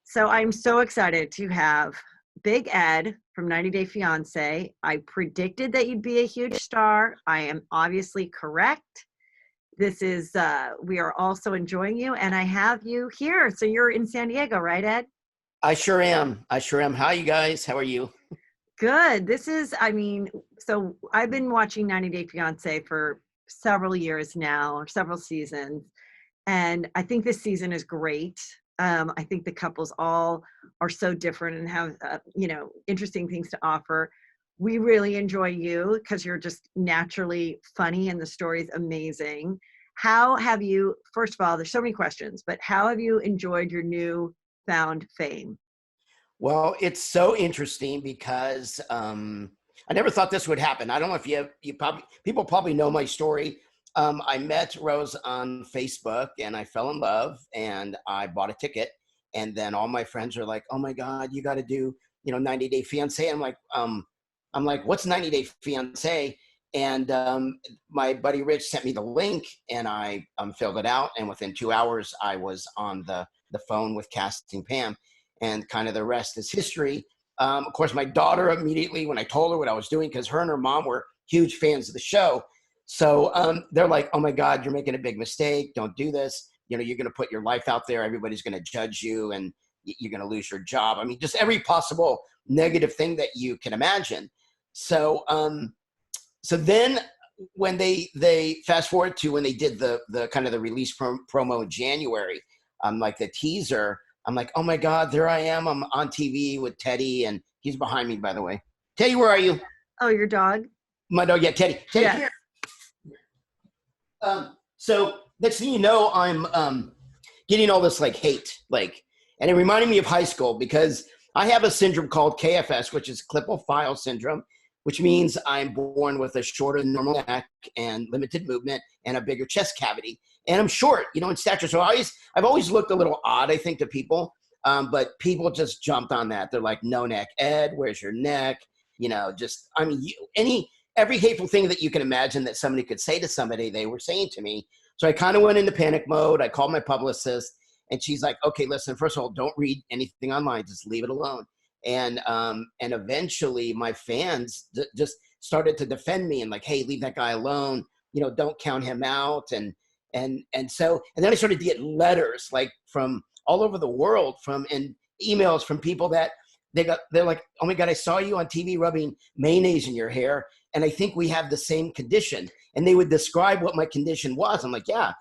So I'm so excited to have Big Ed from 90 Day Fiancé. I predicted that you'd be a huge star. I am obviously correct. This is, we are also enjoying you, and I have you here. So you're in San Diego, right, Ed? I sure am. I sure am. Hi, you guys. How are you? Good. So I've been watching 90 Day Fiancé for several years now, or several seasons. And I think this season is great. I think the couples all are so different and have, interesting things to offer. We really enjoy you because you're just naturally funny and the story's amazing. How have you, first of all, there's so many questions, but how have you enjoyed your new found fame? Well, it's so interesting because I never thought this would happen. I don't know if you probably people probably know my story. I met Rose on Facebook and I fell in love and I bought a ticket. And then all my friends are like, "Oh my God, you got to do 90 Day Fiancé." I'm like, "What's 90 Day Fiancé?" And my buddy Rich sent me the link and I filled it out. And within 2 hours, I was on the phone with casting Pam, and kind of the rest is history. Of course, my daughter immediately, when I told her what I was doing, because her and her mom were huge fans of the show. So they're like, "Oh my God, you're making a big mistake. Don't do this. You're going to put your life out there. Everybody's going to judge you and you're going to lose your job." I mean, just every possible negative thing that you can imagine. So, so then when they fast forward to when they did the kind of the release promo in January, like the teaser, I'm like, "Oh my God, there I am. I'm on TV with Teddy," and he's behind me, by the way. Teddy, where are you? Oh, your dog? My dog, yeah, Teddy. Teddy, Yes. here. So next thing you know, I'm getting all this like hate, and it reminded me of high school because I have a syndrome called KFS, which is Klippel-Feil syndrome, which means I'm born with a shorter than normal neck and limited movement and a bigger chest cavity. And I'm short, in stature. So I've always looked a little odd, I think, to people. But people just jumped on that. They're like, "No neck, Ed, where's your neck?" Every hateful thing that you can imagine that somebody could say to somebody, they were saying to me. So I kind of went into panic mode. I called my publicist and she's like, "Okay, listen, first of all, don't read anything online. Just leave it alone." And eventually my fans just started to defend me and like, "Hey, leave that guy alone. Don't count him out." And then I started to get letters like from all over the world and emails from people that they're like, "Oh my God, I saw you on TV rubbing mayonnaise in your hair. And I think we have the same condition." And they would describe what my condition was. I'm like, "Yeah,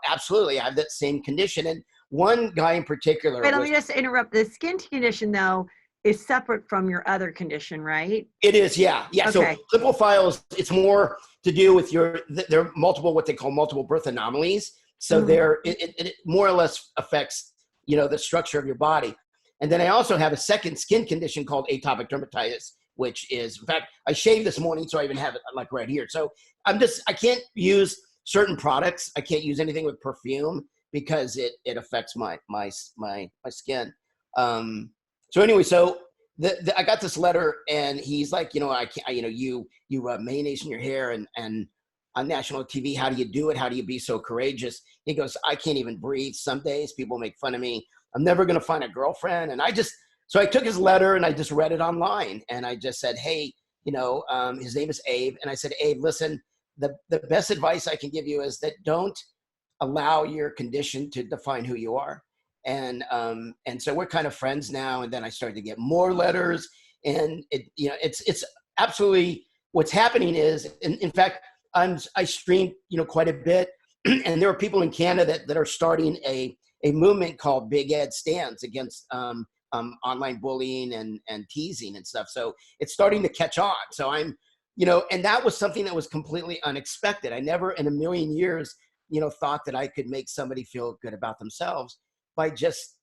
absolutely. I have that same condition." And one guy in particular Wait, let me just interrupt. The skin condition, though, is separate from your other condition, right? It is, yeah. Yeah. Okay. So Klippel-Feil, it's more to do with there are multiple, what they call multiple birth anomalies. So it more or less affects, the structure of your body. And then I also have a second skin condition called atopic dermatitis, which is, in fact, I shaved this morning, so I even have it like right here. So I can't use certain products. I can't use anything with perfume because it affects my skin. So anyway, I got this letter and he's like, "I can't, you mayonnaise in your hair and on national TV. How do you do it? How do you be so courageous?" He goes, "I can't even breathe. Some days people make fun of me. I'm never going to find a girlfriend." And so I took his letter and I just read it online and I just said, "Hey, his name is Abe." And I said, "Abe, listen, the best advice I can give you is that don't allow your condition to define who you are." And so we're kind of friends now. And then I started to get more letters and it's absolutely what's happening is, in fact, I stream, quite a bit. And there are people in Canada that are starting a movement called Big Ed Stands against online bullying and teasing and stuff. So it's starting to catch on. So and that was something that was completely unexpected. I never in a million years, thought that I could make somebody feel good about themselves by just,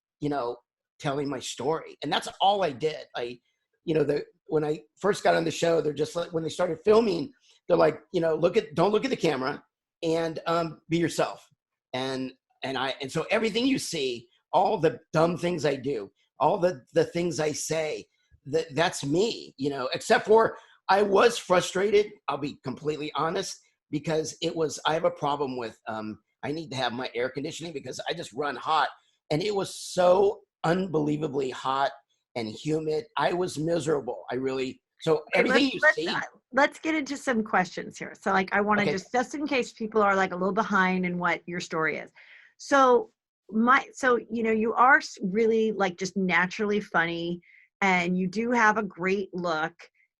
telling my story. And that's all I did. When I first got on the show, they're just like, when they started filming, they're like, don't look at the camera and be yourself. And so everything you see, all the dumb things I do, all the things I say, that's me, except for I was frustrated. I'll be completely honest, because I have a problem with, I need to have my air conditioning because I just run hot. And it was so unbelievably hot and humid. I was miserable. I really, so Okay, everything you see. let's get into some questions here. So like I want to Okay. just in case people are like a little behind in what your story is. So you know, you are really like just naturally funny, and you do have a great look,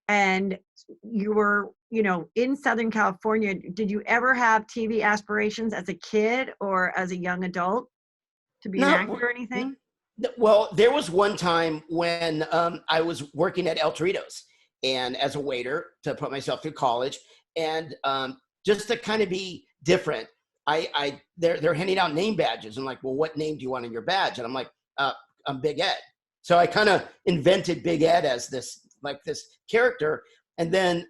and you were, you know, in Southern California. Did you ever have TV aspirations as a kid or as a young adult to be an No, actor or anything? well, there was one time when I was working at El Torito's and as a waiter to put myself through college, and just to kind of be different, they're handing out name badges. I'm like, well, what name do you want on your badge? And I'm like, I'm Big Ed. So I kind of invented Big Ed as this character, and then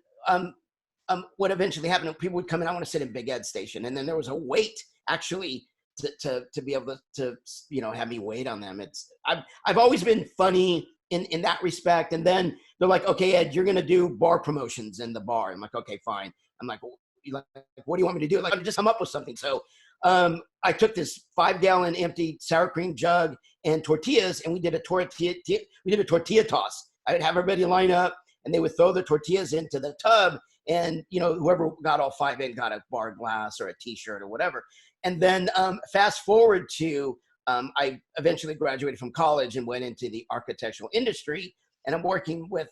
what eventually happened, people would come in, I want to sit in Big Ed station, and then there was a wait actually to be able to you know, have me wait on them. I've always been funny in that respect. And then they're like, okay, Ed, you're gonna do bar promotions in the bar. I'm like, okay, fine. I'm like, well, what do you want me to do? Like, I'm just come up with something. So I took this 5-gallon empty sour cream jug and tortillas, and we did a tortilla toss. I would have everybody line up, and they would throw the tortillas into the tub, and you know, whoever got all 5 in got a bar glass or a T-shirt or whatever. And then fast forward to I eventually graduated from college and went into the architectural industry, and I'm working with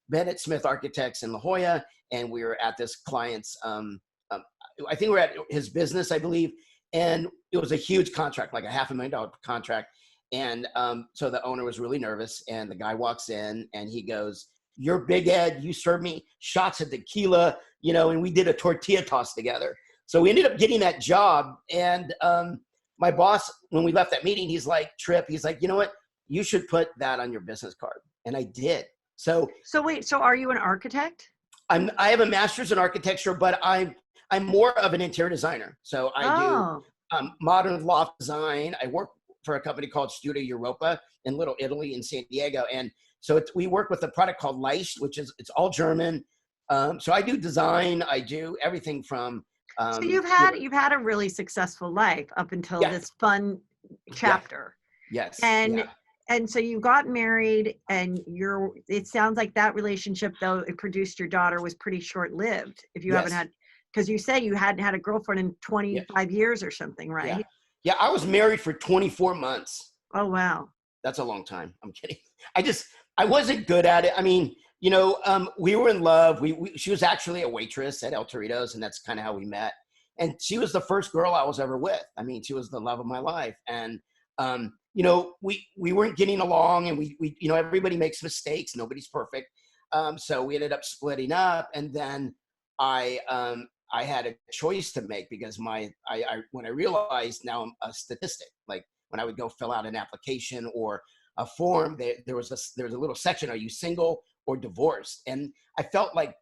Bennett Smith Architects in La Jolla, and we were at this client's I think we're at his business, I believe, and it was a huge contract, like a $500,000 contract. And so the owner was really nervous, and the guy walks in and he goes, "You're Big Ed, you served me shots of tequila, you know," and we did a tortilla toss together. So we ended up getting that job. And my boss, when we left that meeting, he's like, Trip, he's like, you know what? You should put that on your business card. And I did. So wait, so are you an architect? I have a master's in architecture, but I'm more of an interior designer. So I Oh, do modern loft design. I work for a company called Studio Europa in Little Italy in San Diego. And so we work with a product called Leicht, which is, it's all German. So I do design. I do everything from, so you know, you've had a really successful life up until yeah, this fun yeah, chapter. yes, And yeah, so you got married, and it sounds like that relationship, though it produced your daughter, was pretty short-lived. If you haven't yes, had, because you say you hadn't had a girlfriend in yeah, 25 years or something, yeah, right? yeah. I was married for 24 months. Oh, wow. That's a long time. I'm kidding. I wasn't good at it. I mean, you know, we were in love. She was actually a waitress at El Torito's, and that's kind of how we met. And she was the first girl I was ever with. I mean, she was the love of my life. And, you know, we weren't getting along, and we, you know, everybody makes mistakes. Nobody's perfect. So we ended up splitting up. And then I had a choice to make, because when I realized now I'm a statistic, like when I would go fill out an application or a form, there was a little section, are you single or divorced? And I felt like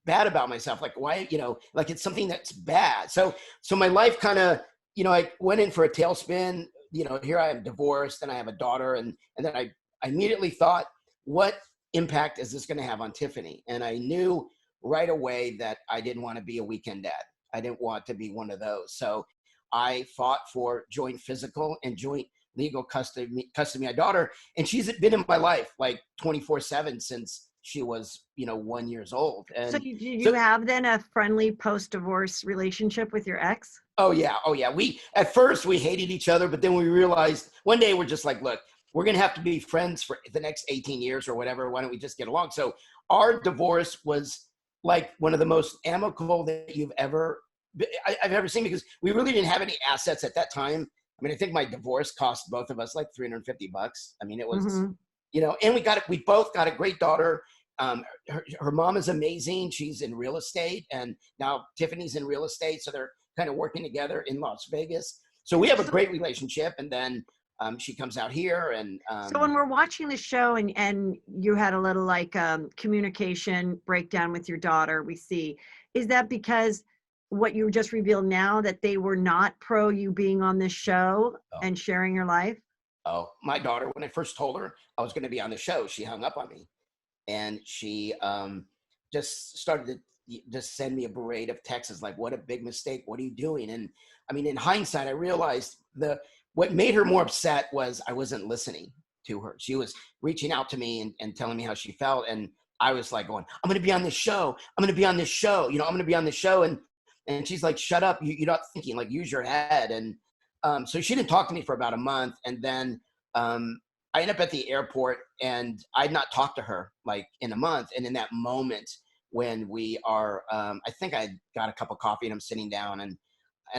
bad about myself, like, why, you know, like it's something that's bad. So my life kind of, you know, I went in for a tailspin. You know, here I am divorced, and I have a daughter, and then I immediately thought, what impact is this going to have on Tiffany? And I knew right away that I didn't want to be a weekend dad. I didn't want to be one of those. So I fought for joint physical and joint legal custody of my daughter. And she's been in my life like 24/7 since she was, you know, 1 year old. So And did you so, have then a friendly post-divorce relationship with your ex? oh yeah. We, at first we hated each other, but then we realized one day we're just like, look, we're going to have to be friends for the next 18 years or whatever. Why don't we just get along? So our divorce was like one of the most amicable that I've ever seen, because we really didn't have any assets at that time. I mean, I think my divorce cost both of us like $350. I mean, it was, Hmm. you know, and we both got a great daughter. Her mom is amazing. She's in real estate, and now Tiffany's in real estate. So they're kind of working together in Las Vegas. So we have a great relationship. And then she comes out here, and So when we're watching the show, and you had a little like communication breakdown with your daughter, we see, is that because what you just revealed now, that they were not pro you being on this show oh, and sharing your life? my daughter, when I first told her I was going to be on the show, she hung up on me, and she just started to just send me a parade of texts like, what a big mistake, what are you doing? And I mean, in hindsight, I realized what made her more upset was I wasn't listening to her. She was reaching out to me and telling me how she felt. And I was like going, I'm going to be on this show. I'm going to be on this show. I'm going to be on this show. And she's like, shut up. You're not thinking, like, use your head. And so she didn't talk to me for about a month. And then I ended up at the airport, and I'd not talked to her like in a month. And in that moment when we are, I think I got a cup of coffee and I'm sitting down, and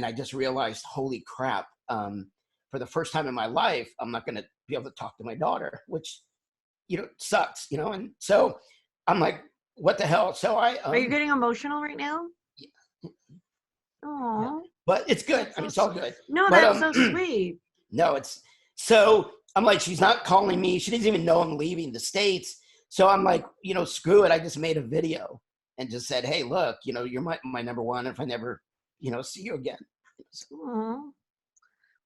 I just realized, holy crap. For the first time in my life, I'm not going to be able to talk to my daughter, which, sucks, And so I'm like, what the hell? So Are you getting emotional right now? Yeah. Oh, but it's good. I mean, it's all good. No, but, that's so sweet. No, so I'm like, she's not calling me. She doesn't even know I'm leaving the States. So I'm like, screw it. I just made a video and just said, hey, look, you're my number one. If I never, see you again. Aww.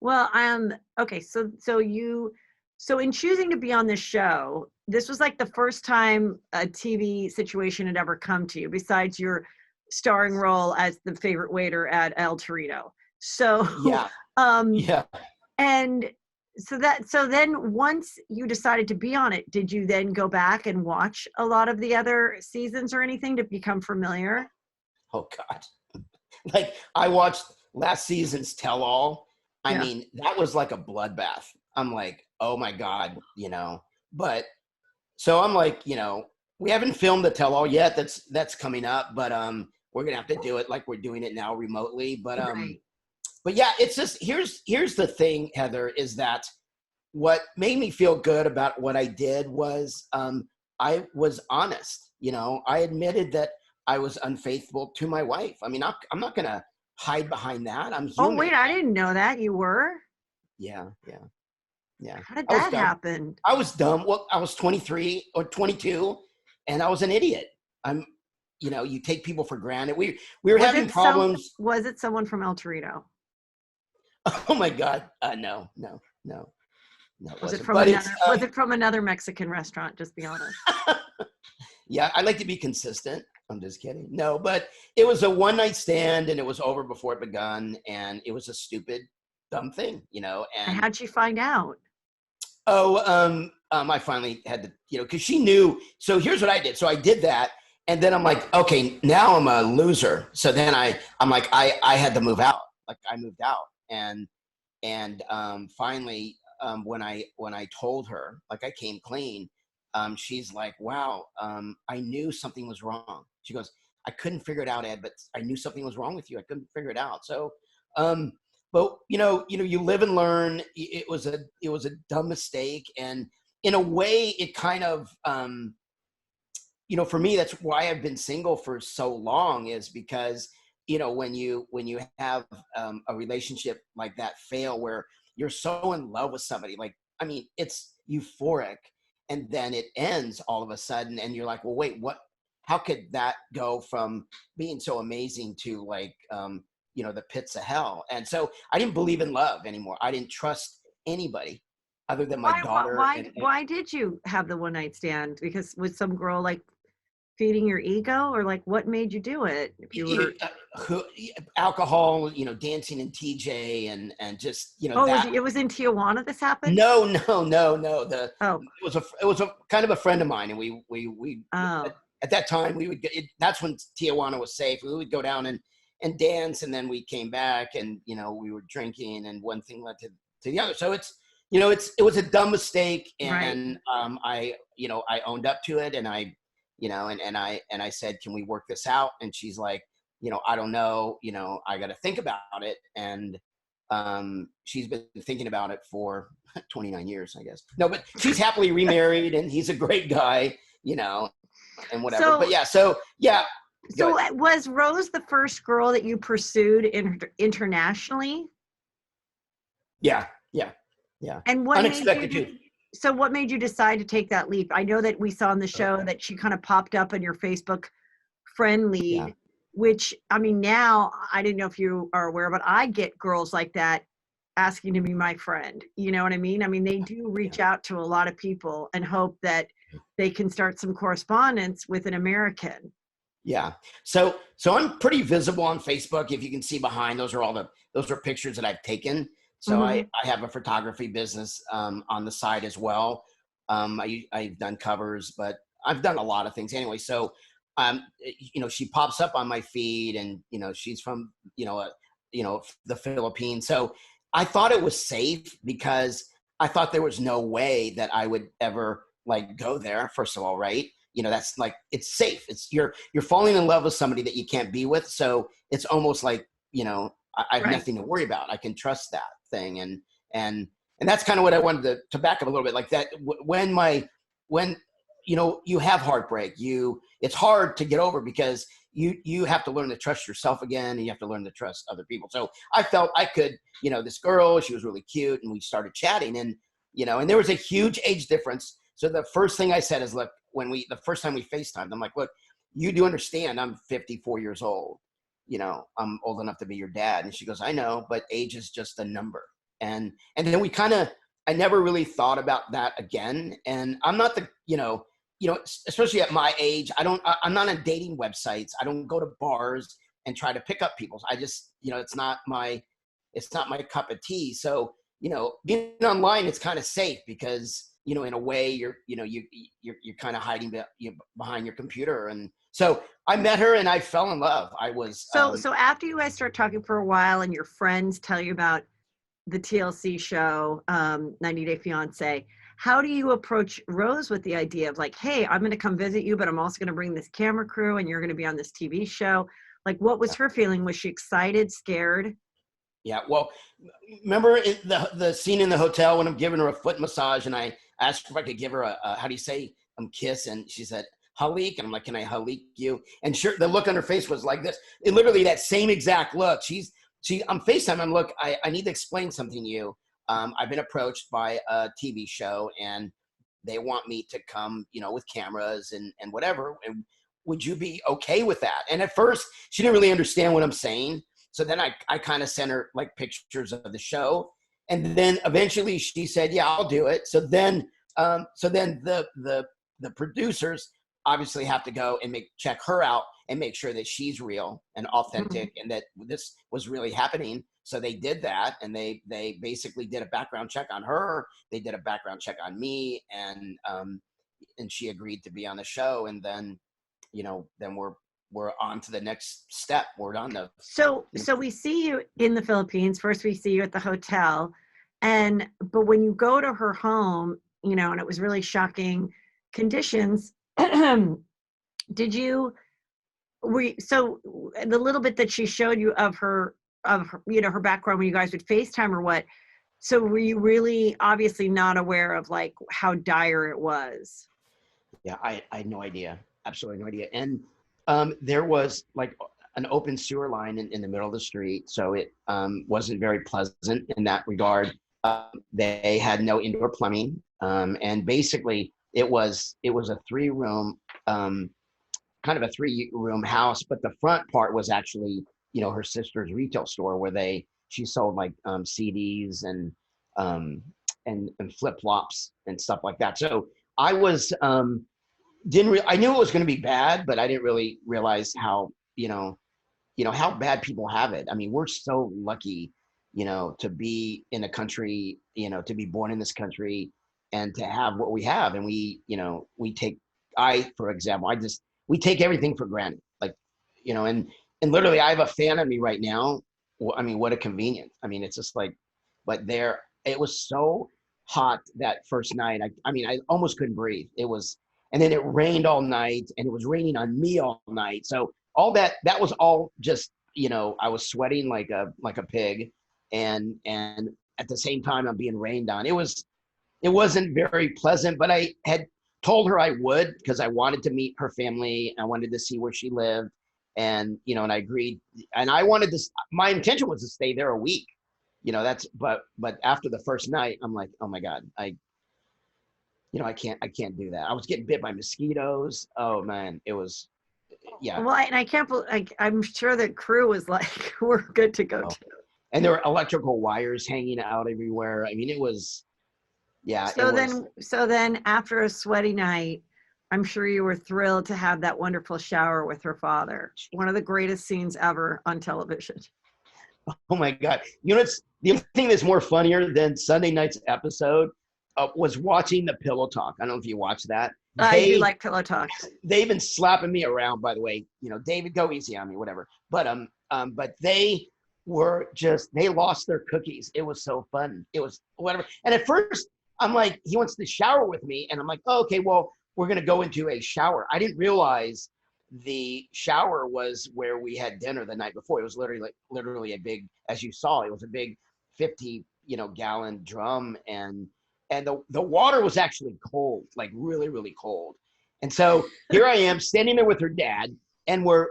Well, okay. So in choosing to be on this show, this was like the first time a TV situation had ever come to you, besides your starring role as the favorite waiter at El Torito. So, yeah. Yeah. And so then once you decided to be on it, did you then go back and watch a lot of the other seasons or anything to become familiar? Oh God. Like, I watched last season's Tell All. I mean, that was like a bloodbath. I'm like, oh my God, but so I'm like, we haven't filmed the Tell All yet. That's coming up, but we're going to have to do it like we're doing it now remotely. But right. But yeah, it's just, here's the thing, Heather, is that what made me feel good about what I did was I was honest. I admitted that I was unfaithful to my wife. I mean, I'm not going to hide behind that. I'm human. Oh, wait, I didn't know that you were. Yeah. How did that happen? I was dumb. Well, I was 23 or 22, and I was an idiot. You take people for granted. We were having problems. Was it someone from El Torito? Oh my God. No. Was it from another Mexican restaurant? Just be honest. Yeah, I like to be consistent. I'm just kidding. No, but it was a one night stand, and it was over before it begun, and it was a stupid, dumb thing, And how'd she find out? Oh, I finally had to, because she knew. So here's what I did. So I did that, and then I'm like, okay, now I'm a loser. So then I'm like, I had to move out. Like, I moved out, and finally, when I told her, like, I came clean, she's like, wow, I knew something was wrong. She goes, I couldn't figure it out, Ed, but I knew something was wrong with you. I couldn't figure it out. So, but you live and learn. It was a dumb mistake, and in a way, it kind of, for me, that's why I've been single for so long, is because when you have a relationship like that fail, where you're so in love with somebody, like, I mean, it's euphoric, and then it ends all of a sudden, and you're like, well, wait, what? How could that go from being so amazing to like, the pits of hell? And so I didn't believe in love anymore. I didn't trust anybody other than my daughter. Why did you have the one night stand? Because was some girl like feeding your ego, or like what made you do it? If you were alcohol, dancing in TJ and just, it was in Tijuana this happened? No. It was a kind of a friend of mine, and we at that time we would that's when Tijuana was safe. We would go down and dance, and then we came back, and we were drinking, and one thing led to the other. So it's it was a dumb mistake, and right. I owned up to it, and I I said, can we work this out? And she's like, I don't know, I got to think about it. And she's been thinking about it for 29 years, I guess. No, but she's happily remarried, and he's a great guy, and whatever. So was Rose the first girl that you pursued internationally? Yeah. And what unexpected what made you decide to take that leap? I know that we saw on the show that she kind of popped up in your Facebook friend lead, which, I mean, now I didn't know if you are aware, but I get girls like that asking to be my friend. You know what I mean? I mean, they do reach out to a lot of people and hope that they can start some correspondence with an American. Yeah. So I'm pretty visible on Facebook. If you can see behind, those are pictures that I've taken. So Hmm. I have a photography business on the side as well. I've done covers, but I've done a lot of things anyway. So, she pops up on my feed, and she's from the Philippines. So I thought it was safe because I thought there was no way that I would ever like go there. First of all, right? That's like it's safe. It's you're falling in love with somebody that you can't be with. So it's almost like I have Right. nothing to worry about. I can trust that thing, and and that's kind of what I wanted to back up a little bit. Like that when you have heartbreak, it's hard to get over because you have to learn to trust yourself again, and you have to learn to trust other people. So I felt I could, this girl, she was really cute, and we started chatting, and there was a huge age difference. So the first thing I said is, look, the first time we FaceTimed, I'm like, look, you do understand I'm 54 years old. I'm old enough to be your dad. And she goes, I know, but age is just a number. And then I never really thought about that again. And I'm not especially at my age, I'm not on dating websites. I don't go to bars and try to pick up people. I just, it's not my cup of tea. So, being online, it's kind of safe because, in a way you're kind of hiding behind your computer. And so I met her and I fell in love. I was, So after you guys start talking for a while and your friends tell you about the TLC show, 90 Day Fiancé, how do you approach Rose with the idea of like, hey, I'm going to come visit you, but I'm also going to bring this camera crew and you're going to be on this TV show? Like, what was her feeling? Was she excited, scared? yeah. Well, remember the scene in the hotel when I'm giving her a foot massage and I asked her if I could give her a how do you say kiss, and she said halik, and I'm like, can I halik you? And sure, the look on her face was like this. It literally that same exact look. I'm FaceTime. I'm look. I need to explain something to you. I've been approached by a TV show and they want me to come, with cameras and whatever. And would you be okay with that? And at first, she didn't really understand what I'm saying. So then I kind of sent her like pictures of the show, and then eventually she said, "Yeah, I'll do it." So then the producers obviously have to go and check her out and make sure that she's real and Mhm. authentic and that this was really happening. So they did that, and they basically did a background check on her. They did a background check on me, and she agreed to be on the show. And then then we're on to the next step. We're on to So we see you in the Philippines. First, we see you at the hotel, but when you go to her home, and it was really shocking conditions. Did you so the little bit that she showed you of her her background when you guys would FaceTime or what? So were you really obviously not aware of like how dire it was? yeah. I had no idea, absolutely no idea. And there was like an open sewer line in the middle of the street, so it wasn't very pleasant in that regard. They had no indoor plumbing, and basically it was a three-room, kind of a three-room house, but the front part was actually her sister's retail store where she sold like CDs um, and flip flops and stuff like that. So I was I knew it was going to be bad, but I didn't really realize how how bad people have it. I mean, we're so lucky, to be in a country, to be born in this country and to have what we have. And for example, we take everything for granted. Like, and literally I have a fan of me right now. Well, I mean, what a convenience. I mean, it's just like, but it was so hot that first night. I mean, I almost couldn't breathe. And then it rained all night and it was raining on me all night. So all that was all just I was sweating like a pig, and at the same time I'm being rained on. It wasn't very pleasant, but I had told her I would because I wanted to meet her family. I wanted to see where she lived, and I agreed. And I wanted to. My intention was to stay there a week. But after the first night, I'm like, oh my god, I can't do that. I was getting bit by mosquitoes. Oh man, it was yeah. Well, and I can't believe, like, I'm sure the crew was like, we're good to go Oh. too. And there were electrical wires hanging out everywhere. I mean, it was. So then after a sweaty night, I'm sure you were thrilled to have that wonderful shower with her father. One of the greatest scenes ever on television. Oh my God. You know, it's the only thing that's more funnier than Sunday night's episode was watching the Pillow Talk. I don't know if you watched that. I do like Pillow Talk. They've been slapping me around, by the way. You know, David, go easy on me, whatever. But they were just, they lost their cookies. It was so fun. It was whatever. And at first, I'm like, he wants to shower with me. And I'm like, oh, okay, well, we're going to go into a shower. I didn't realize the shower was where we had dinner the night before. It was literally a big, as you saw, it was a big 50, gallon drum. And the water was actually cold, like really, really cold. And so here I am standing there with her dad, and we're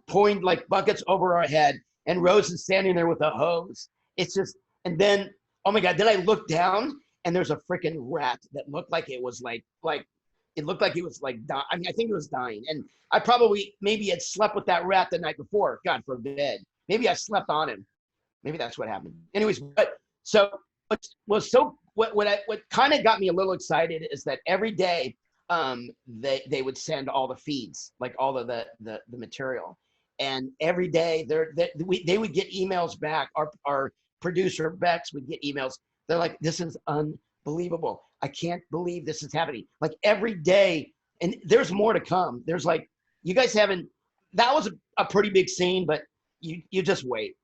pouring like buckets over our head, and Rose is standing there with a hose. It's just, and then, oh my God, then I looked down and there's a freaking rat that looked like it was like it looked like it was like, I mean, I think it was dying. And I probably maybe had slept with that rat the night before, God forbid. Maybe I slept on him. Maybe that's what happened. Anyways, but so what kind of got me a little excited is that every day they would send all the feeds, like all of the material. And every day they would get emails back. Our producer Bex would get emails. They're like, this is unbelievable. I can't believe this is happening. Like every day, and there's more to come. There's like, you guys haven't, that was a pretty big scene, but you just wait.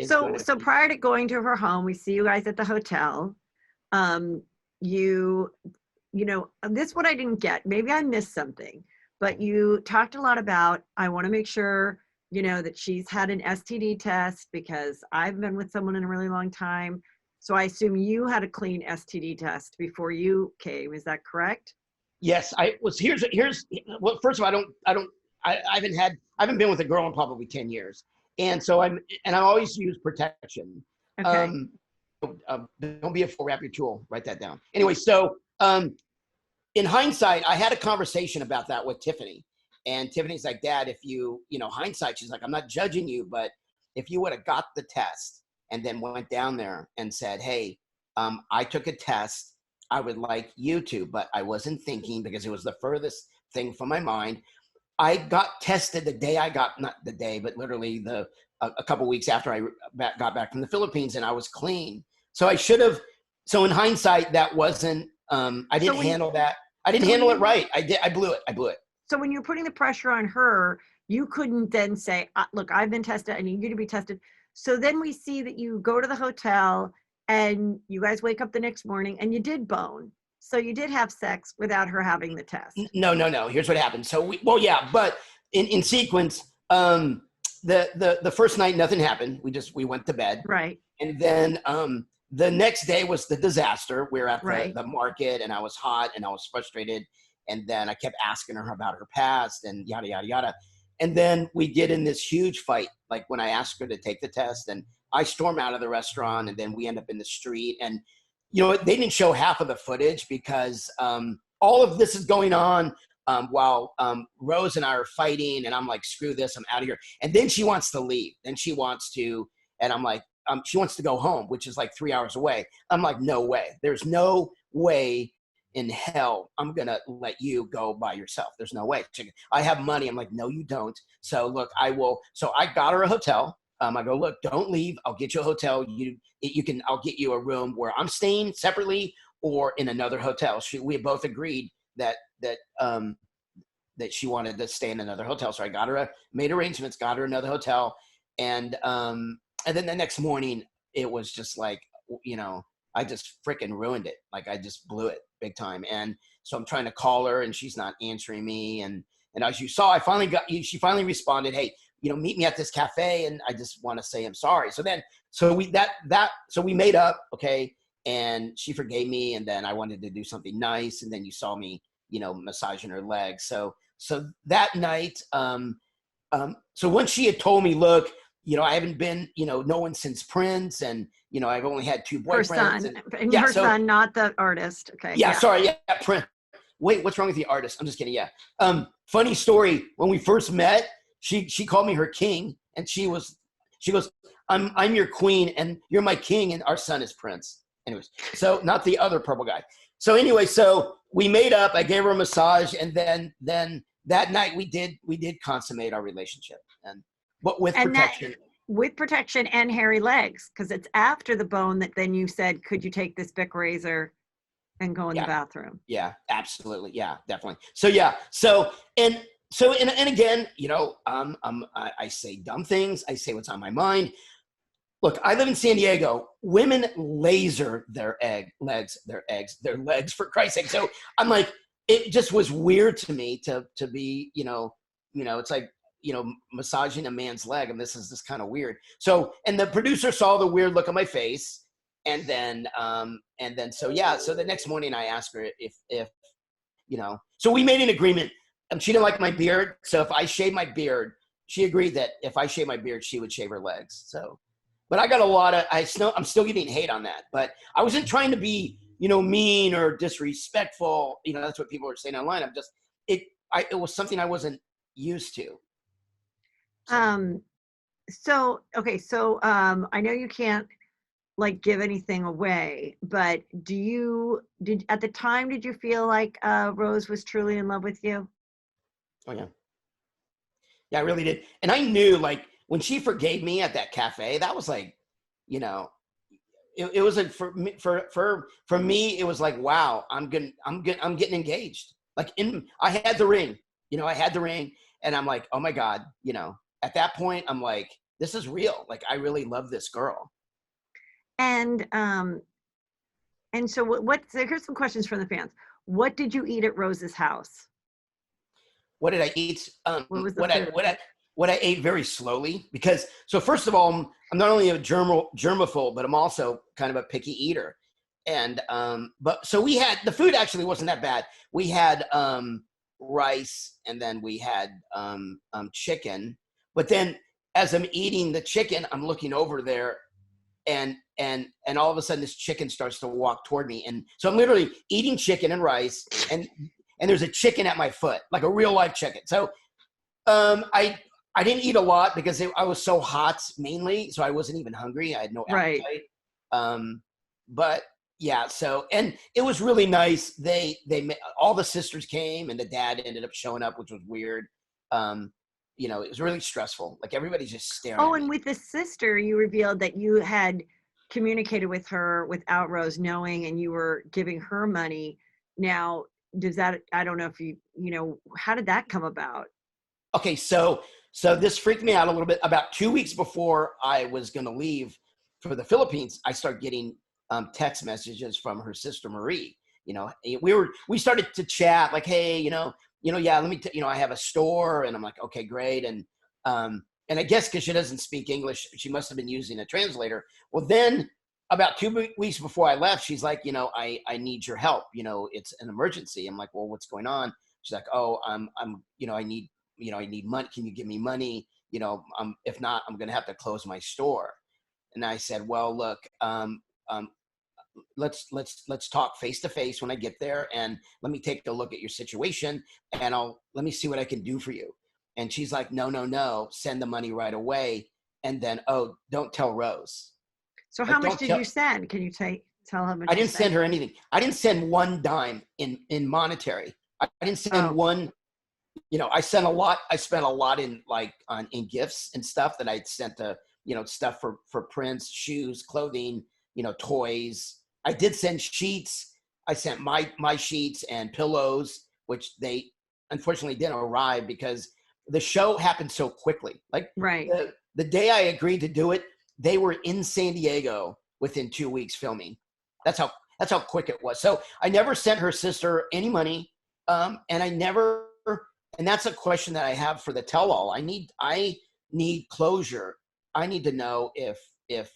So prior to going to her home, we see you guys at the hotel. This what I didn't get. Maybe I missed something, but you talked a lot about, I want to make sure, that she's had an STD test because I've been with someone in a really long time. So I assume you had a clean STD test before you came. Is that correct? Yes, I was. Well, first of all, I haven't been with a girl in probably 10 years. And so I always use protection. Okay. Don't be a fool, wrap your tool, write that down. Anyway, so in hindsight, I had a conversation about that with Tiffany. And Tiffany's like, Dad, if hindsight, she's like, I'm not judging you, but if you would have got the test and then went down there and said, hey, I took a test, I would like you to, but I wasn't thinking because it was the furthest thing from my mind. I got tested the day not the day, but literally a couple weeks after I got back from the Philippines, and I was clean. So I should have, so in hindsight, that wasn't, I didn't handle that. I didn't handle it right. I blew it. So when you're putting the pressure on her, you couldn't then say, look, I've been tested, I need you to be tested. So then we see that you go to the hotel and you guys wake up the next morning and you did bone. So you did have sex without her having the test. No. Here's what happened. So but in sequence, the first night, nothing happened. We went to bed. Right. And then the next day was the disaster. We were at the market, and I was hot and I was frustrated. And then I kept asking her about her past and yada, yada, yada. And then we get in this huge fight, like when I asked her to take the test, and I storm out of the restaurant, and then we end up in the street. And, they didn't show half of the footage because all of this is going on while Rose and I are fighting, and I'm like, screw this, I'm out of here. And then she wants to leave. Then she wants to, and I'm like, she wants to go home, which is like 3 hours away. I'm like, no way. There's no way in hell I'm going to let you go by yourself. There's no way. I have money. I'm like, no, you don't. So look, I will. So I got her a hotel. I go, look, don't leave. I'll get you a hotel. I'll get you a room where I'm staying separately or in another hotel. We both agreed that she wanted to stay in another hotel. So I made arrangements, got her another hotel. And then the next morning it was just like, I just freaking ruined it. Like I just blew it big time. And so I'm trying to call her and she's not answering me. And as you saw, she finally responded, hey, meet me at this cafe. And I just want to say, I'm sorry. So we made up. Okay. And she forgave me. And then I wanted to do something nice. And then you saw me, massaging her legs. So that night, so once she had told me, look, I haven't been, no one since Prince, and, I've only had 2 boyfriends. Her son, not the artist. Okay. Yeah. Sorry. Yeah. Prince. Wait, what's wrong with the artist? I'm just kidding. Yeah. Funny story. When we first met, she called me her king, and she goes, I'm your queen and you're my king, and our son is Prince. Anyways, so not the other purple guy. So anyway, so we made up, I gave her a massage, and then that night we did consummate our relationship, but with protection. with protection and hairy legs, because it's after the bone that then you said, could you take this Bic razor and go in the Yeah. bathroom? Yeah, absolutely. Yeah, definitely. So yeah, and again, I say dumb things. I say what's on my mind. Look, I live in San Diego. Women laser their legs for Christ's sake. So I'm like, it just was weird to me to be, it's like, massaging a man's leg, and this is just kind of weird. So, and the producer saw the weird look on my face, and then, so yeah. So the next morning, I asked her if So we made an agreement. She didn't like my beard, so if I shave my beard, she agreed that if I shave my beard, she would shave her legs. So, but I got I'm still getting hate on that. But I wasn't trying to be, mean or disrespectful. That's what people are saying online. It was something I wasn't used to. Um, okay, so I know you can't like give anything away, but at the time, did you feel like Rose was truly in love with you? Oh yeah. Yeah, I really did. And I knew, like, when she forgave me at that cafe, that was like, it was like for me, it was like, wow, I'm getting engaged. Like I had the ring, and I'm like, oh my God, at that point, I'm like, this is real. Like, I really love this girl. And so so here's some questions from the fans. What did you eat at Rose's house? What did I eat? What was the food? What I ate very slowly, because so first of all, I'm not only a germaphobe, but I'm also kind of a picky eater. And but so we had, the food actually wasn't that bad. We had rice, and then we had chicken. But then as I'm eating the chicken, I'm looking over there, and all of a sudden this chicken starts to walk toward me, and so I'm literally eating chicken and rice, and there's a chicken at my foot, like a real life chicken. So I didn't eat a lot because I was so hot mainly, so I wasn't even hungry. I had no appetite. Right. But yeah, so, and it was really nice. All the sisters came, and the dad ended up showing up, which was weird. It was really stressful. Like, everybody's just staring at me. And with the sister, you revealed that you had communicated with her without Rose knowing, and you were giving her money. Now, I don't know if how did that come about? Okay, so this freaked me out a little bit. About 2 weeks before I was going to leave for the Philippines, I started getting text messages from her sister Marie. We started to chat, like, hey, yeah, let me, I have a store, and I'm like, okay, great, and I guess because she doesn't speak English, she must have been using a translator. Well, then about 2 weeks before I left, she's like, I need your help. It's an emergency. I'm like, well, what's going on? She's like, oh, I need money. Can you give me money? If not, I'm going to have to close my store. And I said, well, look, let's talk face to face when I get there, and let me take a look at your situation, and let me see what I can do for you. And she's like, no, send the money right away. And then, oh, don't tell Rose. So how much did you send? Can you tell how much? I didn't send her anything. I didn't send one dime in monetary. I didn't send one. I sent a lot. I spent a lot in in gifts and stuff that I'd sent to, stuff for Prince, shoes, clothing, toys. I did send sheets. I sent my sheets and pillows, which they unfortunately didn't arrive because the show happened so quickly. Like, right. The day I agreed to do it, they were in San Diego within 2 weeks filming. That's how quick it was. So I never sent her sister any money. And that's a question that I have for the tell-all. I need closure. I need to know if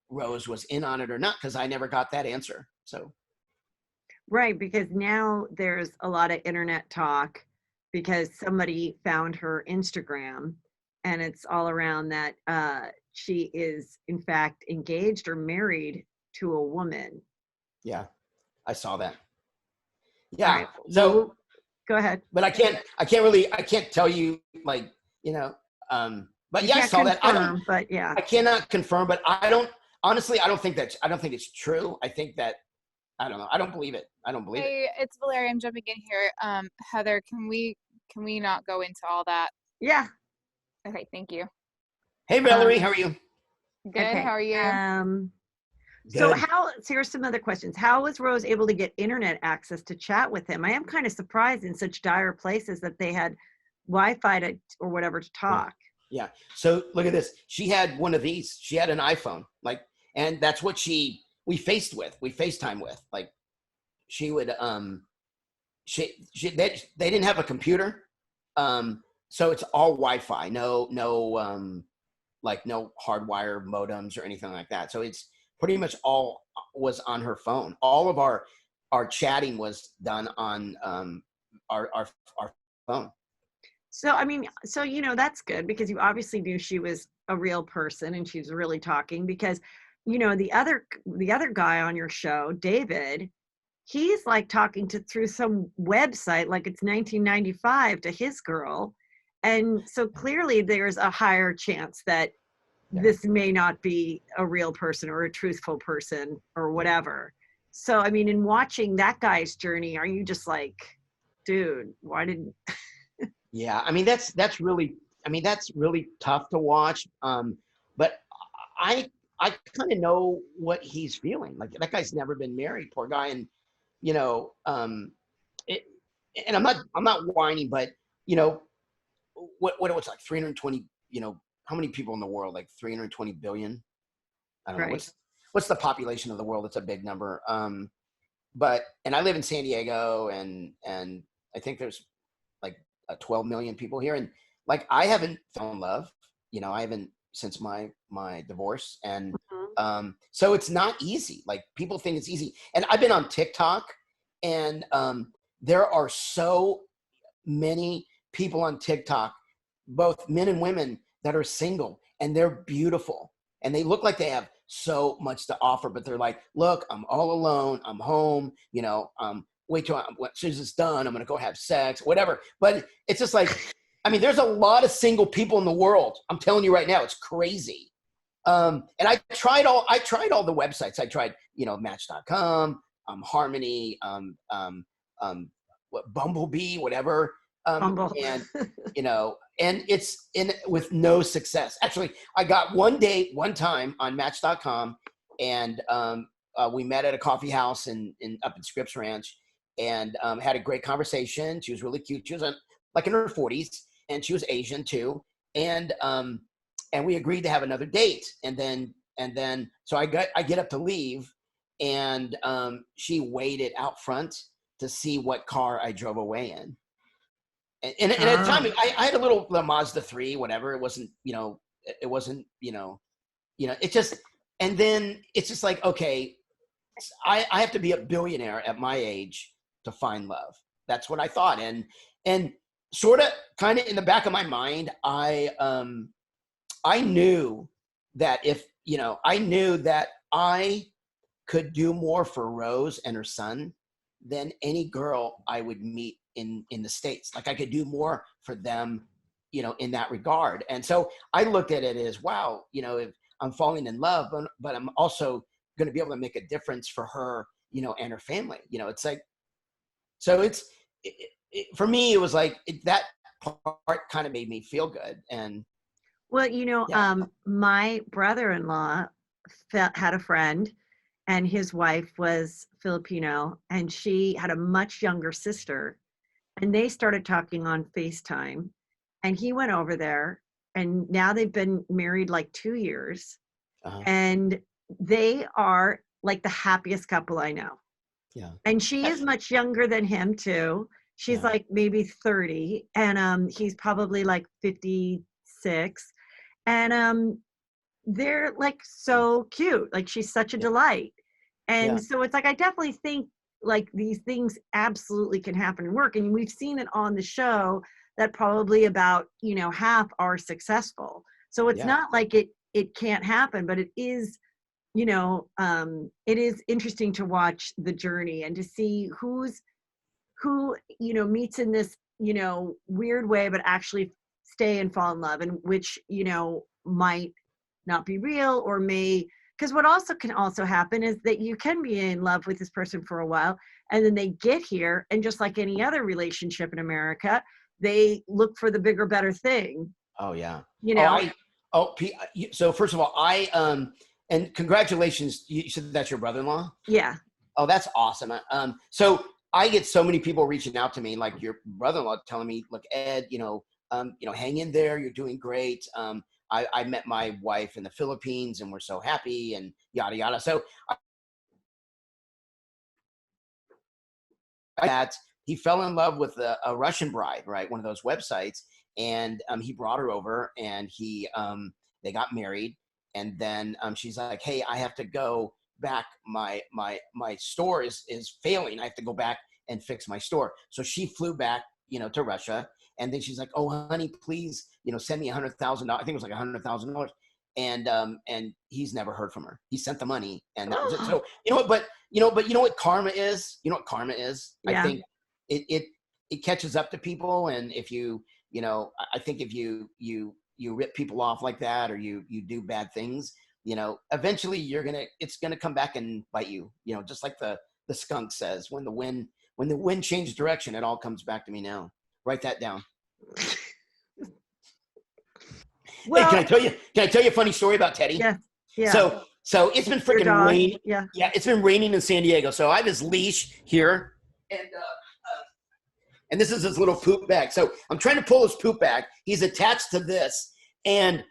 Rose was in on it or not, because I never got that answer. So, right, because now there's a lot of internet talk because somebody found her Instagram, and it's all around that she is in fact engaged or married to a woman. Yeah, I saw that. Yeah. Right. So go ahead. But I can't tell you, like, but You yeah, I saw that. But yeah, I cannot confirm, but I don't think it's true. I think that, I don't know. I don't believe it. Hey, it's Valeria. I'm jumping in here. Heather, can we not go into all that? Yeah. Okay, thank you. Hey, Valerie, how are you? Good. Okay. How are you? So Good. so here's some other questions. How was Rose able to get internet access to chat with him? I am kind of surprised in such dire places that they had Wi-Fi or whatever to Yeah. talk. Yeah. So look at this. She had one of these. She had an iPhone, and that's what we FaceTime with. Like she would, they didn't have a computer. So it's all Wi-Fi, no hardwire modems or anything like that. So it's pretty much all was on her phone. All of our chatting was done on our phone. So I mean, that's good because you obviously knew she was a real person and she was really talking because the other guy on your show, David, he's like talking through some website like it's 1995 to his girl. And so clearly there's a higher chance that this may not be a real person or a truthful person or whatever. So I mean, in watching that guy's journey, are you just like, dude, why didn't Yeah, I mean that's really, that's really tough to watch. But I kind of know what he's feeling. Like that guy's never been married, poor guy, and you know, it, and I'm not whining, but you know, what it was like 320. How many people in the world? Like 320 billion. I don't know right? what's the population of the world. It's a big number. And I live in San Diego, and I think there's like 12 million people here, and like I haven't found love. I haven't since my divorce, and Mhm. so it's not easy. Like people think it's easy, and I've been on TikTok, and there are so many people on TikTok, both men and women, that are single and they're beautiful and they look like they have so much to offer, but they're like, look, I'm all alone. I'm home, wait till as soon as it's done, I'm going to go have sex, whatever. But it's just like, there's a lot of single people in the world. I'm telling you right now, it's crazy. And I tried all the websites. I tried, Match.com, Harmony, Bumblebee, whatever. Humble. And and it's with no success. Actually, I got one date one time on Match.com, and we met at a coffee house up in Scripps Ranch, and had a great conversation. She was really cute. She was like in her 40s, and she was Asian too. And we agreed to have another date. And then so I get up to leave, and she waited out front to see what car I drove away in. And at the time, I had a little Mazda 3, whatever. It wasn't, it wasn't, it just, and then it's just like, okay, I have to be a billionaire at my age to find love. That's what I thought. And sort of kind of in the back of my mind, I knew that I knew that I could do more for Rose and her son than any girl I would meet in the States. Like I could do more for them, in that regard. And so I looked at it as, wow, if I'm falling in love, but I'm also going to be able to make a difference for her, and her family. It's like, so for me, it was like that part kind of made me feel good. And Well, yeah. my brother-in-law had a friend, and his wife was Filipino, and she had a much younger sister, and they started talking on FaceTime, and he went over there, and now they've been married like 2 years, Uh-huh. and they are like the happiest couple I know. Yeah. And she is much younger than him too. She's Yeah. like maybe 30, and he's probably like 56. And they're like so cute. Like she's such a Yeah. delight. Yeah. And so it's like I definitely think like these things absolutely can happen and work. And we've seen it on the show that probably about, half are successful. So it's Yeah. not like it can't happen, but it is, it is interesting to watch the journey and to see who, meets in this, weird way, but actually stay and fall in love, and which, might not be real or may, because what also can also happen is that you can be in love with this person for a while, and then they get here, and just like any other relationship in America, they look for the bigger, better thing, Oh yeah. you Oh, know? So first of all, and congratulations. You said that's your brother-in-law? Yeah. Oh, that's awesome. So I get so many people reaching out to me, like your brother-in-law telling me, look, Ed, hang in there. You're doing great. I met my wife in the Philippines and we're so happy and yada, yada. So that he fell in love with a Russian bride, right? One of those websites. And he brought her over and they got married. And then she's like, hey, I have to go back. My store is failing. I have to go back and fix my store. So she flew back, to Russia. And then she's like, oh, honey, please, send me $100,000. I think it was like $100,000. And he's never heard from her. He sent the money and that was it. So, but you know what karma is? You know what karma is? Yeah. I think it catches up to people. And if I think if you rip people off like that, or you do bad things, eventually it's gonna come back and bite you. Just like the skunk says, when the wind changed direction, it all comes back to me now. Write that down. Well, hey, can I tell you a funny story about Teddy? Yeah. Yeah. So it's been freaking raining. Yeah. Yeah, it's been raining in San Diego. So I have his leash here, and this is his little poop bag. So I'm trying to pull his poop bag. He's attached to this, and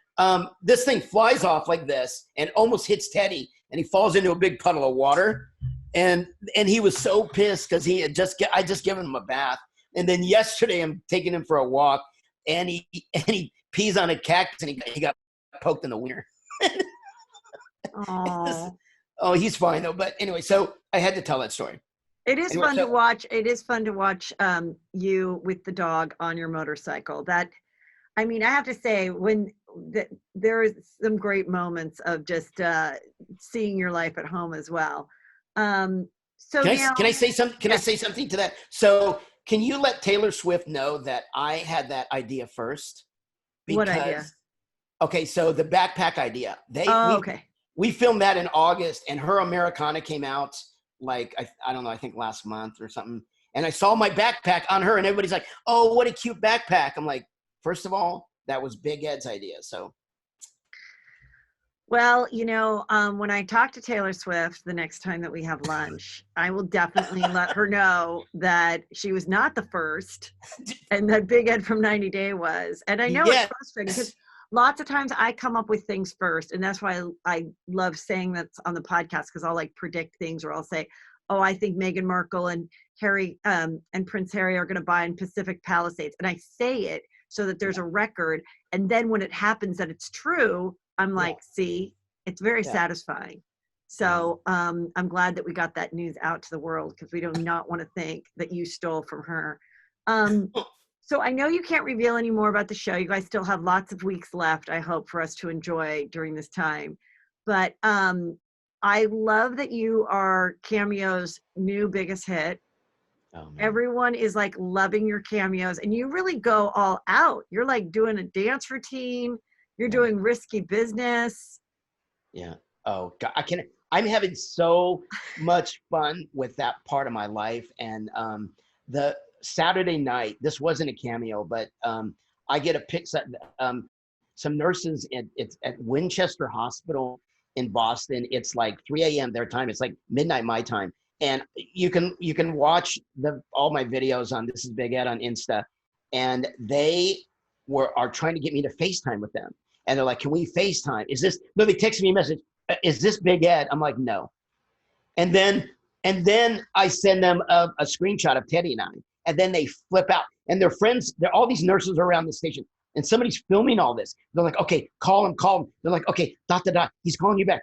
this thing flies off like this and almost hits Teddy, and he falls into a big puddle of water. And he was so pissed because I just given him a bath. And then yesterday I'm taking him for a walk, and he pees on a cactus, and he got poked in the wiener. Oh, he's fine though. But anyway, so I had to tell that story. It is fun to watch. It is fun to watch you with the dog on your motorcycle. I have to say, there is some great moments of just seeing your life at home as well. Can I say something? Can I say something to that? So can you let Taylor Swift know that I had that idea first? What idea? Okay, so the backpack idea. Okay. We filmed that in August, and her Americana came out like, I don't know, I think last month or something. And I saw my backpack on her, and everybody's like, oh, what a cute backpack. I'm like, first of all, that was Big Ed's idea. So. Well, when I talk to Taylor Swift the next time that we have lunch, I will definitely let her know that she was not the first and that Big Ed from 90 Day was. And I know it's frustrating because lots of times I come up with things first. And that's why I love saying that's on the podcast, because I'll predict things, or I'll say, oh, I think Meghan Markle and Harry and Prince Harry are going to buy in Pacific Palisades. And I say it so that there's a record. And then when it happens that it's true, I'm like, see, it's very satisfying. So I'm glad that we got that news out to the world, because we do not want to think that you stole from her. So I know you can't reveal any more about the show. You guys still have lots of weeks left, I hope, for us to enjoy during this time. But I love that you are Cameo's new biggest hit. Oh, everyone is loving your cameos, and you really go all out. You're doing a dance routine. You're doing risky business. Yeah. Oh God, I'm having so much fun with that part of my life. And the Saturday night, this wasn't a cameo, but I get a pic. Some nurses at Winchester Hospital in Boston. It's like 3 a.m. their time. It's like midnight my time. And you can watch all my videos on This Is Big Ed on Insta, and they are trying to get me to FaceTime with them. And they're like, can we FaceTime? They text me a message. Is this Big Ed? I'm like, no. And then I send them a screenshot of Teddy and I, and then they flip out. And their friends, all these nurses are around the station, and somebody's filming all this. They're like, okay, call him. They're like, okay, ... he's calling you back, ...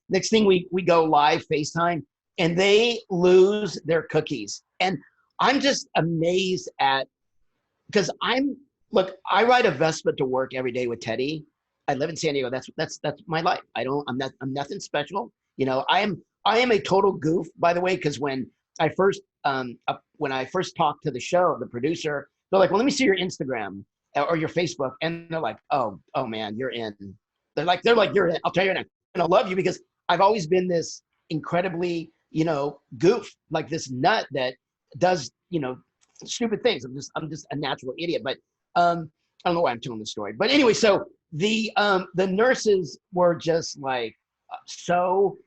Next thing we go live FaceTime, and they lose their cookies. And I'm just amazed because I ride a Vespa to work every day with Teddy. I live in San Diego. That's my life. I'm nothing special. I am a total goof, by the way, because when I first talked to the show, the producer, they're like, well, let me see your Instagram or your Facebook. And they're like, oh man, you're in. They're like, you're in. I'll tell you right now. And I love you because I've always been this incredibly, goof, like this nut that does, stupid things. I'm just a natural idiot. But I don't know why I'm telling this story. But anyway, so the nurses were just like so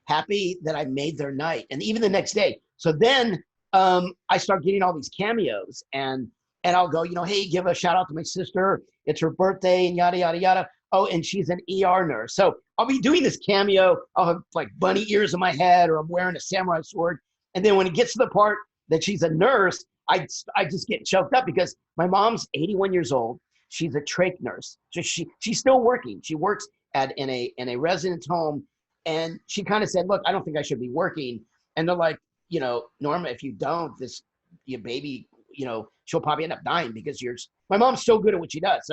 happy that I made their night, and even the next day. So then I start getting all these cameos, and I'll go, hey, give a shout out to my sister. It's her birthday, and yada yada yada. Oh, and she's an ER nurse. So I'll be doing this cameo. I'll have like bunny ears on my head, or I'm wearing a samurai sword. And then when it gets to the part that she's a nurse, I just get choked up because my mom's 81 years old. She's a trach nurse. So she's still working. She works in a residence home. And she kind of said, look, I don't think I should be working. And they're like, Norma, if you don't, your baby, she'll probably end up dying because my mom's so good at what she does.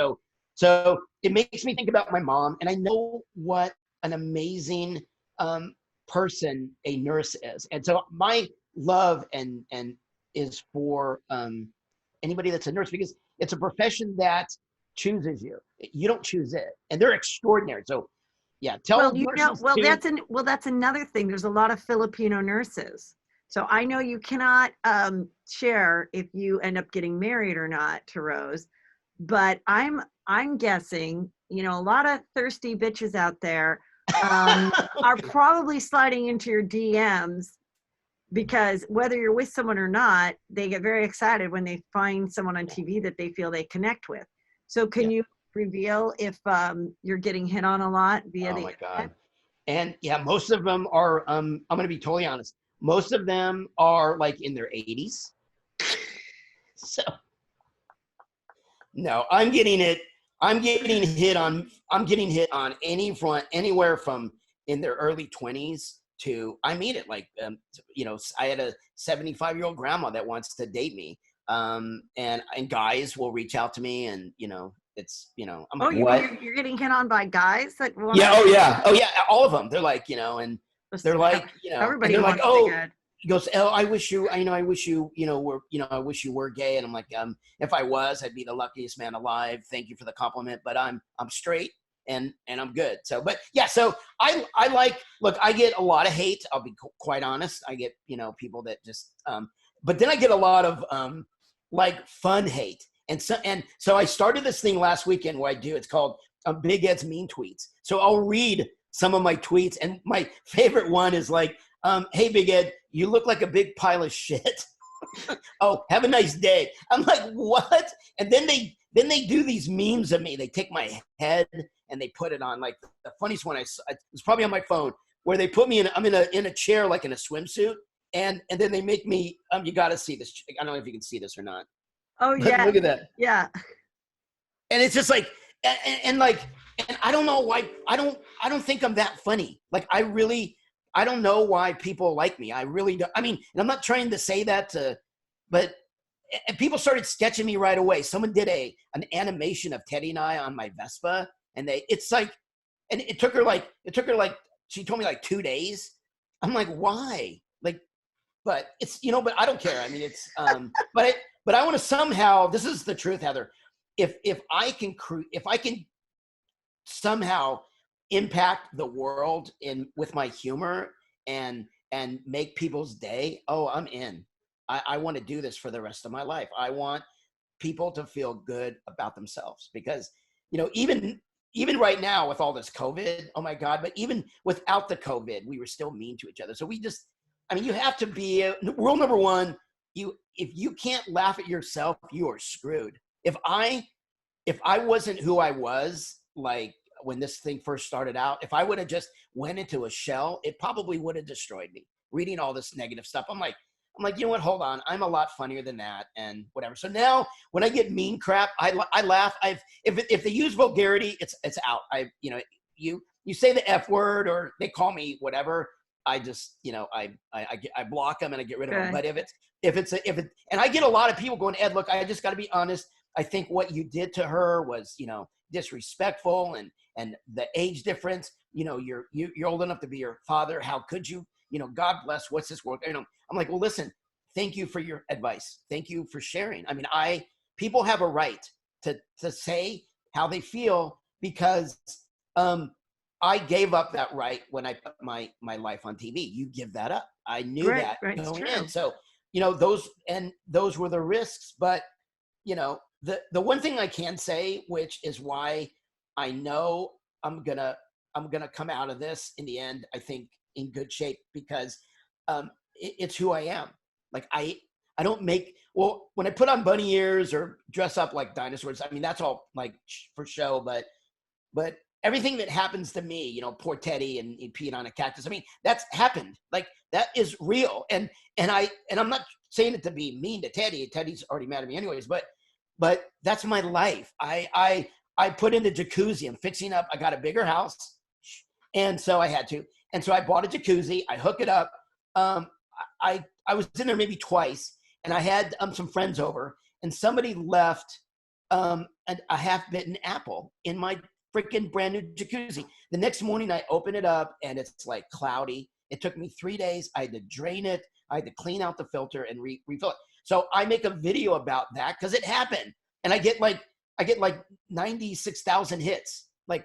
So it makes me think about my mom, and I know what an amazing person a nurse is. And so my love and is for anybody that's a nurse, because it's a profession that chooses you. You don't choose it, and they're extraordinary. So yeah, that's another thing. There's a lot of Filipino nurses. So I know you cannot share if you end up getting married or not to Rose, but I'm guessing, a lot of thirsty bitches out there are probably sliding into your DMs, because whether you're with someone or not, they get very excited when they find someone on TV that they feel they connect with. So can you reveal if you're getting hit on a lot via the internet? God. And yeah, most of them are, I'm going to be totally honest. Most of them are like in their 80s. So no, I'm getting hit on any front, anywhere from in their early 20s to, I mean it, like, I had a 75-year-old grandma that wants to date me. And guys will reach out to me, and, it's, I'm like, what? You're getting hit on by guys that want Oh yeah. All of them. They're like, and they're like, everybody they're wants like, oh, good. he goes, oh, I wish you, I wish you, I wish you were gay. And I'm like, if I was, I'd be the luckiest man alive. Thank you for the compliment, but I'm straight and I'm good. So, but yeah, so I look, I get a lot of hate. I'll be quite honest. I get, people that just, but then I get a lot of, like fun hate. And so I started this thing last weekend where it's called Big Ed's Mean Tweets. So I'll read some of my tweets, and my favorite one is like, hey, Big Ed, you look like a big pile of shit. Oh, have a nice day. I'm like, what? And then they do these memes of me. They take my head and they put it on, like the funniest one it's probably on my phone, where they put me I'm in a chair, like in a swimsuit. And then they make me, you got to see this. I don't know if you can see this or not. Oh, yeah. Look at that. Yeah. And it's just like, and I don't know why, I don't think I'm that funny. Like, I don't know why people like me. I really don't. I mean, and I'm not trying to say that but people started sketching me right away. Someone did an animation of Teddy and I on my Vespa, and it took her like, she told me like 2 days. I'm like, why? Like, but it's, but I don't care. I mean, it's, but I want to somehow, this is the truth, Heather. If I can somehow impact the world with my humor and make people's day, oh, I'm in. I want to do this for the rest of my life. I want people to feel good about themselves, because, even right now with all this COVID, oh my God, but even without the COVID, we were still mean to each other. So you have to be, rule number one, if you can't laugh at yourself, you are screwed. If I wasn't who I was, like when this thing first started out, if I would have just went into a shell, it probably would have destroyed me. Reading all this negative stuff, I'm like, you know what? Hold on, I'm a lot funnier than that, and whatever. So now, when I get mean crap, I laugh. If they use vulgarity, it's out. You say the F word, or they call me whatever, I just, I block them and I get rid of them. But and I get a lot of people going, Ed, look, I just got to be honest. I think what you did to her was, disrespectful, and the age difference, you're old enough to be her father. How could you, God bless, what's this world? I'm like, well, listen, thank you for your advice. Thank you for sharing. I mean, people have a right to say how they feel, because, I gave up that right when I put my life on TV. You give that up. I knew that going in. So, those were the risks. But, the one thing I can say, which is why I know I'm gonna come out of this in the end, I think, in good shape, because it's who I am. Like I don't make, well, when I put on bunny ears or dress up like dinosaurs, I mean, that's all like for show, but everything that happens to me, you know, poor Teddy and peeing on a cactus, I mean, that's happened. Like, that is real. And I'm not saying it to be mean to Teddy. Teddy's already mad at me anyways, but that's my life. I put in the jacuzzi. I'm fixing up. I got a bigger house, and so I had to. And so I bought a jacuzzi. I hook it up. I was in there maybe twice, and I had some friends over, and somebody left a half-bitten apple in my freaking brand new jacuzzi. The next morning, I open it up, and it's like cloudy. It took me 3 days. I had to drain it. I had to clean out the filter and refill it. So I make a video about that because it happened, and I get like 96,000 hits, like,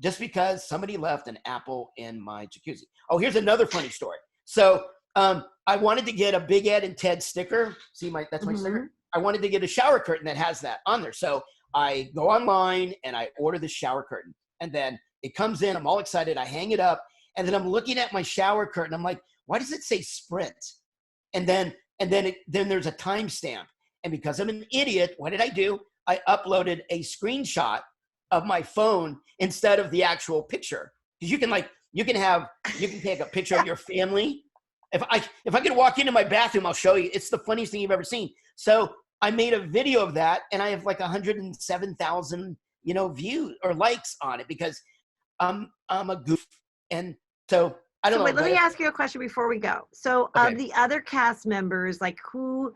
just because somebody left an apple in my jacuzzi. Oh, here's another funny story. So I wanted to get a Big Ed and Ted sticker. See, that's my sticker. I wanted to get a shower curtain that has that on there. So I go online and I order the shower curtain, and then it comes in. I'm all excited. I hang it up, and then I'm looking at my shower curtain. I'm like, why does it say Sprint? And then there's a timestamp. And because I'm an idiot, what did I do? I uploaded a screenshot of my phone instead of the actual picture. Because you can take a picture of your family. If I could walk into my bathroom, I'll show you. It's the funniest thing you've ever seen. So I made a video of that, and I have like 107,000, views or likes on it, because I'm a goof. And so I don't know. Wait, let me ask you a question before we go. So Okay. of the other cast members, like who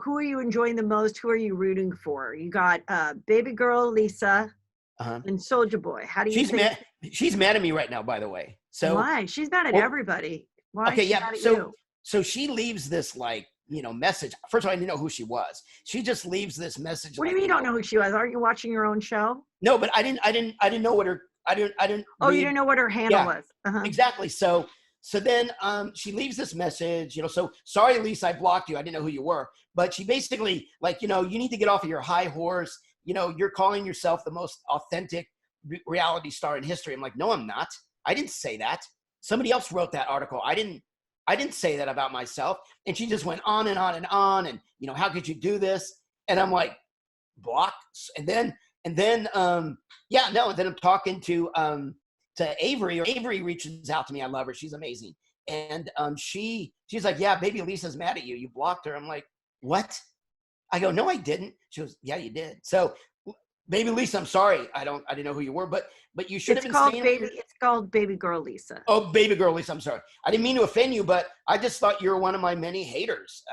are you enjoying the most? Who are you rooting for? You got baby girl Lisa and Soldier Boy. How do you think? She's mad at me right now, by the way. So why? She's mad at everybody. Why? Okay, is she yeah. mad at you? So she leaves this message. First of all, I didn't know who she was. She just leaves this message. What do you mean you don't know who she was? Aren't you watching your own show? No, but I didn't know what her. I didn't. Oh, you didn't know what her handle was. Exactly. So then she leaves this message. So sorry, Lisa, I blocked you. I didn't know who you were. But she basically you need to get off of your high horse. You're calling yourself the most authentic reality star in history. I'm like, no, I'm not. I didn't say that. Somebody else wrote that article. I didn't say that about myself. And she just went on and on and on. And, how could you do this? And I'm like, block. And then I'm talking to Avery. Or Avery reaches out to me. I love her. She's amazing. And she's like, yeah, baby Lisa's mad at you. You blocked her. I'm like, what? I go, no, I didn't. She goes, yeah, you did. So, baby Lisa, I'm sorry. I didn't know who you were, but you should have been saying it's called Baby Girl Lisa. Oh, baby girl Lisa, I'm sorry. I didn't mean to offend you, but I just thought you were one of my many haters.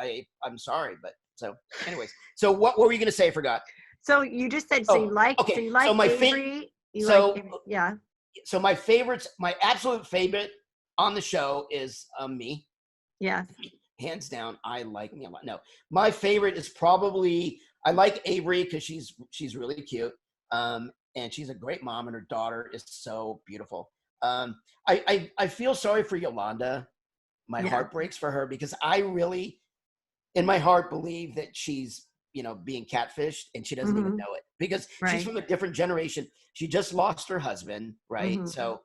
I'm sorry, but so anyways. So what were you going to say? I forgot. So you just said you like Avery. So my favorites, my absolute favorite on the show is me. Yes. Hands down, I like me a lot. No, my favorite is probably, I like Avery because she's really cute. And she's a great mom, and her daughter is so beautiful. I feel sorry for Yolanda. My heart breaks for her, because I really, in my heart, believe that she's, being catfished, and she doesn't even know it, because she's from a different generation. She just lost her husband, right? So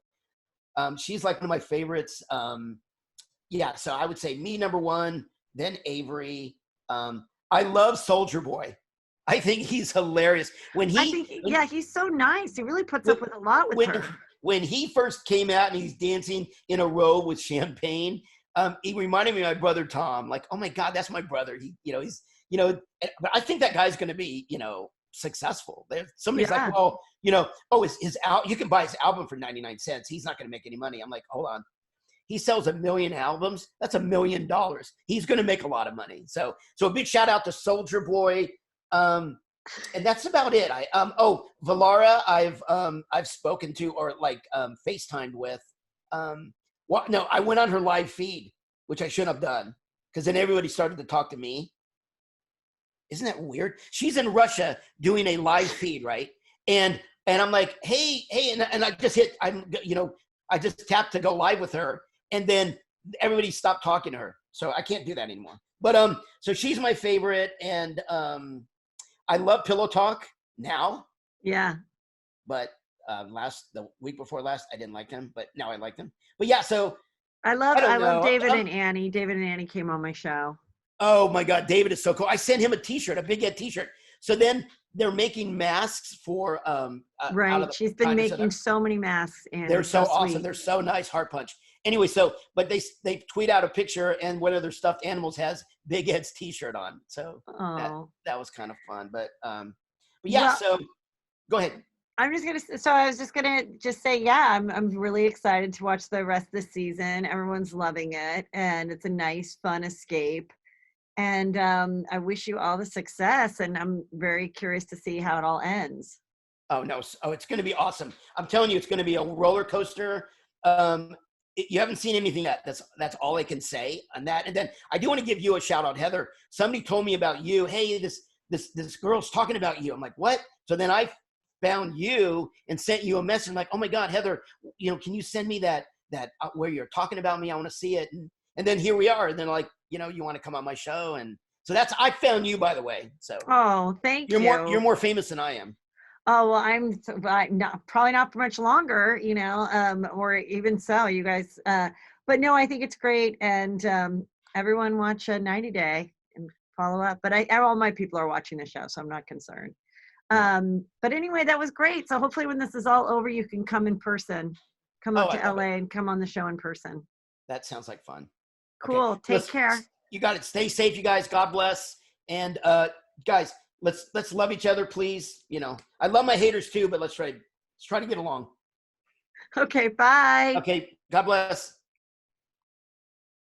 she's like one of my favorites. So I would say me number one, then Avery. I love Soldier Boy. I think he's hilarious. He's so nice. He really puts up with a lot with her. When he first came out and he's dancing in a robe with champagne, he reminded me of my brother Tom. Like, oh my God, that's my brother. But I think that guy's going to be, successful. Somebody's like, well, his you can buy his album for 99 cents. He's not going to make any money. I'm like, hold on. He sells 1 million albums. That's $1 million. He's going to make a lot of money. So a big shout out to Soldier Boy. And that's about it. Valara, I've spoken to, or FaceTimed with. I went on her live feed, which I shouldn't have done, because then everybody started to talk to me. Isn't that weird? She's in Russia doing a live feed, right? And I'm like, hey, and I just I just tapped to go live with her, and then everybody stopped talking to her. So I can't do that anymore. But so she's my favorite, and I love Pillow Talk now. Yeah. But the week before last. I didn't like him, but now I liked him. But yeah, so I I don't love know. David and Annie. David and Annie came on my show. Oh my God, David is so cool. I sent him a T-shirt, a Big Ed T-shirt. So then they're making masks for out of Right. the She's been kindness of making so many masks, and they're so awesome. sweet. They're so nice. Heart punch. Anyway, so but they tweet out a picture, and one of their stuffed animals has Big Ed's T-shirt on. So that was kind of fun. But yeah. Well, so go ahead. I was just gonna say, yeah, I'm really excited to watch the rest of the season. Everyone's loving it, and it's a nice, fun escape. And I wish you all the success, and I'm very curious to see how it all ends. Oh no! Oh, it's going to be awesome. I'm telling you, it's going to be a roller coaster. You haven't seen anything yet. That's all I can say on that. And then I do want to give you a shout out, Heather. Somebody told me about you. Hey, this girl's talking about you. I'm like, what? So then I found you and sent you a message. I'm like, oh my God, Heather, can you send me that where you're talking about me? I want to see it. And then here we are. And then like, you want to come on my show. And so I found you, by the way. So thank you. You're more famous than I am. Oh, well, I'm probably not for much longer, or even so, you guys. But no, I think it's great, and everyone watch 90 Day and follow up. But all my people are watching the show, so I'm not concerned. But anyway, that was great. So hopefully, when this is all over, you can come in person, come up to LA, and come on the show in person. That sounds like fun. Cool. Okay. Take care. You got it. Stay safe, you guys. God bless. And guys. Let's love each other, please. I love my haters too, but let's try to get along. Okay, bye. Okay, God bless.